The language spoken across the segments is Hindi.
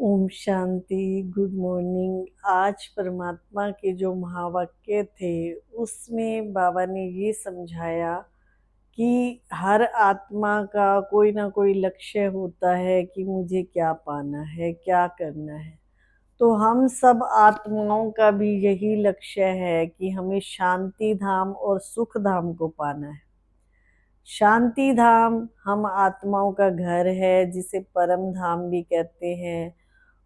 ओम शांति। Good morning. आज परमात्मा के जो महावाक्य थे उसमें बाबा ने ये समझाया कि हर आत्मा का कोई ना कोई लक्ष्य होता है कि मुझे क्या पाना है, क्या करना है। तो हम सब आत्माओं का भी यही लक्ष्य है कि हमें शांति धाम और सुख धाम को पाना है। शांति धाम हम आत्माओं का घर है, जिसे परम धाम भी कहते हैं।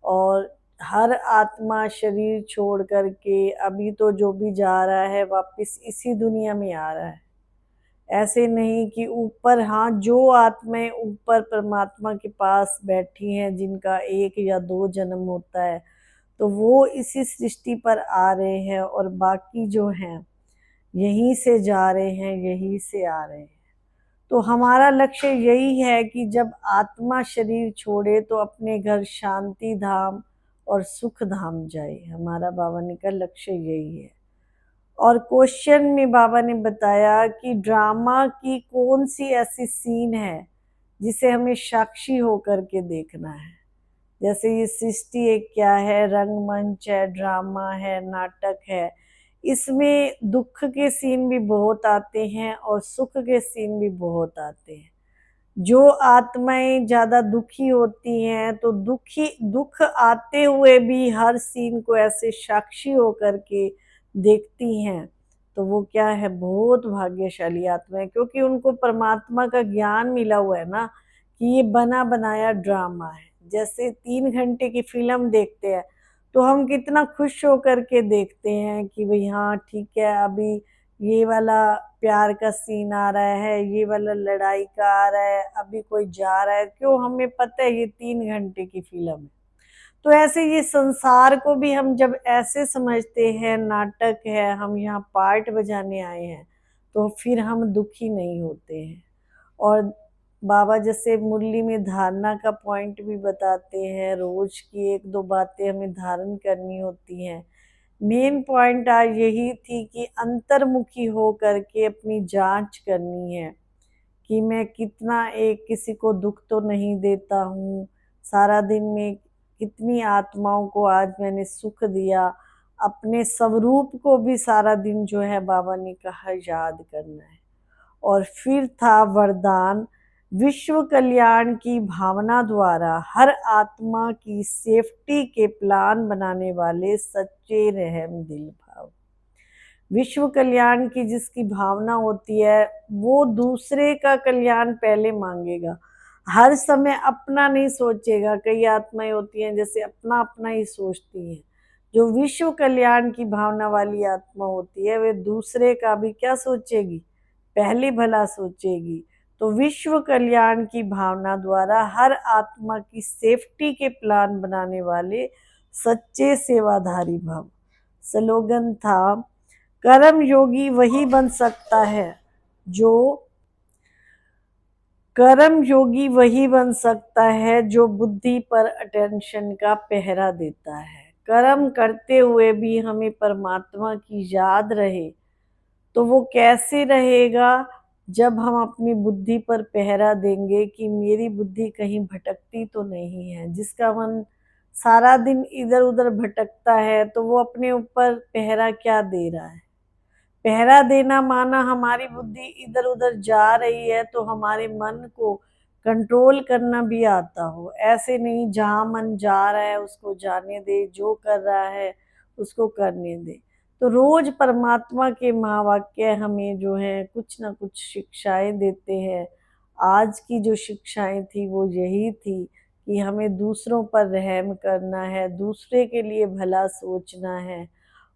और हर आत्मा शरीर छोड़ करके अभी तो जो भी जा रहा है वापस इसी दुनिया में आ रहा है। ऐसे नहीं कि ऊपर, हाँ, जो आत्माएं ऊपर परमात्मा के पास बैठी हैं जिनका 1 या 2 जन्म होता है, तो वो इसी सृष्टि पर आ रहे हैं, और बाकी जो हैं यहीं से जा रहे हैं, यहीं से आ रहे हैं। तो हमारा लक्ष्य यही है कि जब आत्मा शरीर छोड़े तो अपने घर शांति धाम और सुख धाम जाए। हमारा बाबा ने का लक्ष्य यही है। और क्वेश्चन में बाबा ने बताया कि ड्रामा की कौन सी ऐसी सीन है जिसे हमें साक्षी होकर के देखना है। जैसे ये सृष्टि एक क्या है, रंगमंच है, ड्रामा है, नाटक है। इसमें दुख के सीन भी बहुत आते हैं और सुख के सीन भी बहुत आते हैं। जो आत्माएं ज्यादा दुखी होती हैं तो दुख आते हुए भी हर सीन को ऐसे साक्षी होकर के देखती हैं, तो वो क्या है, बहुत भाग्यशाली आत्माएं, क्योंकि उनको परमात्मा का ज्ञान मिला हुआ है ना कि ये बना बनाया ड्रामा है। जैसे 3 घंटे की फिल्म देखते हैं तो हम कितना खुश होकर के देखते हैं कि भाई हाँ ठीक है, अभी ये वाला प्यार का सीन आ रहा है, ये वाला लड़ाई का आ रहा है, अभी कोई जा रहा है। क्यों? हमें पता है ये 3 घंटे की फिल्म है। तो ऐसे ये संसार को भी हम जब ऐसे समझते हैं, नाटक है, हम यहाँ पार्ट बजाने आए हैं, तो फिर हम दुखी नहीं होते हैं। और बाबा जैसे मुरली में धारणा का पॉइंट भी बताते हैं, रोज की 1-2 बातें हमें धारण करनी होती हैं। मेन पॉइंट आज यही थी कि अंतर्मुखी हो करके अपनी जांच करनी है कि मैं कितना एक किसी को दुख तो नहीं देता हूँ, सारा दिन में कितनी आत्माओं को आज मैंने सुख दिया। अपने स्वरूप को भी सारा दिन जो है बाबा ने कहा याद करना है। और फिर था वरदान, विश्व कल्याण की भावना द्वारा हर आत्मा की सेफ्टी के प्लान बनाने वाले सच्चे रहम दिल भाव। विश्व कल्याण की जिसकी भावना होती है वो दूसरे का कल्याण पहले मांगेगा, हर समय अपना नहीं सोचेगा। कई आत्माएं होती हैं जैसे अपना अपना ही सोचती हैं। जो विश्व कल्याण की भावना वाली आत्मा होती है वे दूसरे का भी क्या सोचेगी, पहले भला सोचेगी। तो विश्व कल्याण की भावना द्वारा हर आत्मा की सेफ्टी के प्लान बनाने वाले सच्चे सेवाधारी भव। स्लोगन था, कर्म योगी वही बन सकता है जो कर्म योगी वही बन सकता है जो बुद्धि पर अटेंशन का पहरा देता है। कर्म करते हुए भी हमें परमात्मा की याद रहे, तो वो कैसे रहेगा, जब हम अपनी बुद्धि पर पहरा देंगे कि मेरी बुद्धि कहीं भटकती तो नहीं है। जिसका मन सारा दिन इधर उधर भटकता है तो वो अपने ऊपर पहरा क्या दे रहा है। पहरा देना माना हमारी बुद्धि इधर उधर जा रही है तो हमारे मन को कंट्रोल करना भी आता हो। ऐसे नहीं जहाँ मन जा रहा है उसको जाने दे, जो कर रहा है उसको करने दे। तो रोज परमात्मा के महावाक्य हमें जो है कुछ ना कुछ शिक्षाएं देते हैं। आज की जो शिक्षाएं थी वो यही थी कि हमें दूसरों पर रहम करना है, दूसरे के लिए भला सोचना है,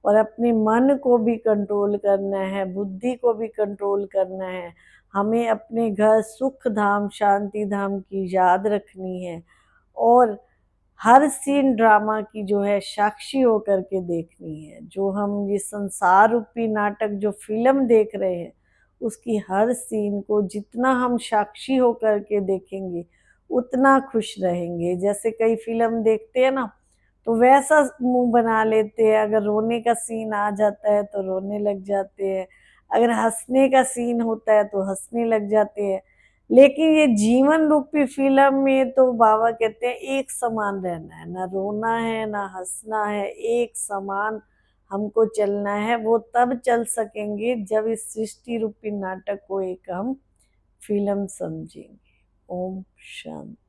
और अपने मन को भी कंट्रोल करना है, बुद्धि को भी कंट्रोल करना है। हमें अपने घर सुख धाम शांति धाम की याद रखनी है, और हर सीन ड्रामा की जो है साक्षी होकर के देखनी है। जो हम ये संसार रूपी नाटक जो फिल्म देख रहे हैं उसकी हर सीन को जितना हम साक्षी होकर के देखेंगे उतना खुश रहेंगे। जैसे कई फिल्म देखते हैं ना तो वैसा मुंह बना लेते हैं, अगर रोने का सीन आ जाता है तो रोने लग जाते हैं, अगर हंसने का सीन होता है तो हंसने लग जाते हैं। लेकिन ये जीवन रूपी फिल्म में तो बाबा कहते हैं एक समान रहना है, ना रोना है ना हंसना है, एक समान हमको चलना है। वो तब चल सकेंगे जब इस सृष्टि रूपी नाटक को एक हम फिल्म समझेंगे। ओम शांति।